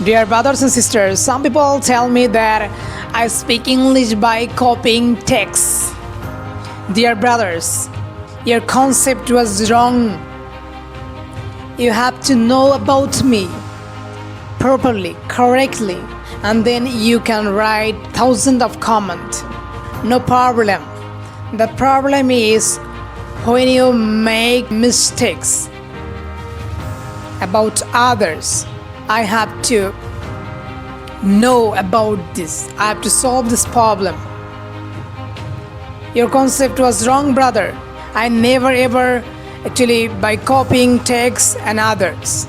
Dear brothers and sisters, some people tell me that I speak English by copying texts. Dear brothers, your concept was wrong. You have to know about me properly, correctly, and then you can write thousands of comments. No problem. The problem is when you make mistakes about others. I have to know about this. I have to solve this problem. Your concept was wrong, brother. I never ever actually by copying texts and others.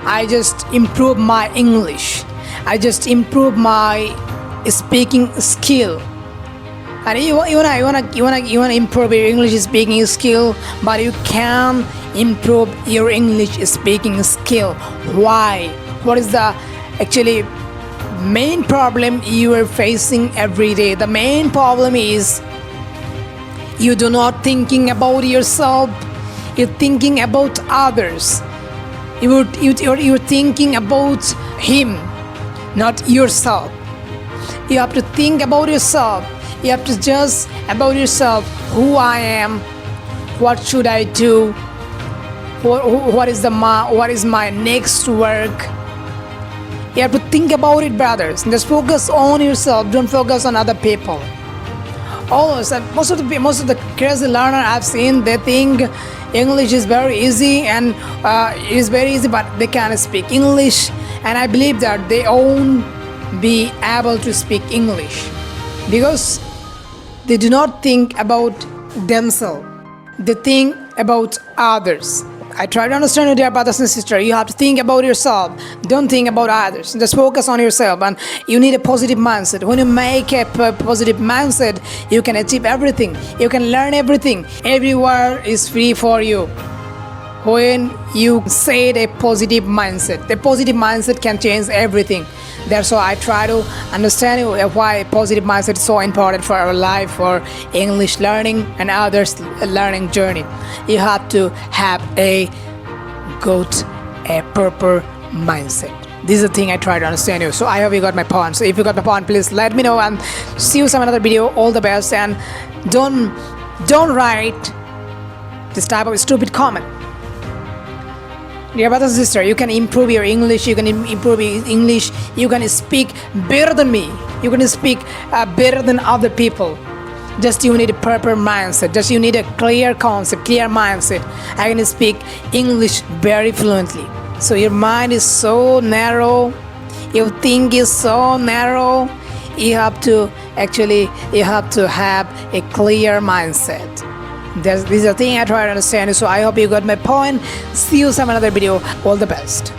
I just improve my English. I just improve my speaking skill. And you wanna improve your English speaking skill, but you can improve your English speaking skill. Why? What is the actually main problem you are facing every day? The main problem is you do not thinking about yourself. You're thinking about others. You're thinking about him, not yourself. You have to think about yourself. You have to just about yourself. Who I am. What should I do? What is my next work? You have to think about it, brothers. Just focus on yourself. Don't focus on other people. Also, most of the crazy learner I've seen, they think English is very easy and it is very easy, but they can't speak English. And I believe that they won't be able to speak English because they do not think about themselves. They think about others. I try to understand you, dear brothers and sisters. You have to think about yourself. Don't think about others. Just focus on yourself. And you need a positive mindset. When you make a positive mindset, you can achieve everything. You can learn everything. Everywhere is free for you. When you set a positive mindset, the positive mindset can change everything. That's why I try to understand why positive mindset is so important for our life, for English learning and others learning journey. You have to have a proper mindset. This is the thing I try to understand you. So I hope you got my point. So if you got my point, please let me know and see you some another video. All the best, and don't write this type of stupid comment. Dear brothers and sisters, you can improve your English. You can improve your English. You can speak better than me. You can speak better than other people. Just you need a proper mindset. Just you need a clear concept, clear mindset. I can speak English very fluently. So your mind is so narrow. Your think is so narrow. You have to have a clear mindset. This is the thing I try to understand. So I hope you got my point. See you some another video. All the best.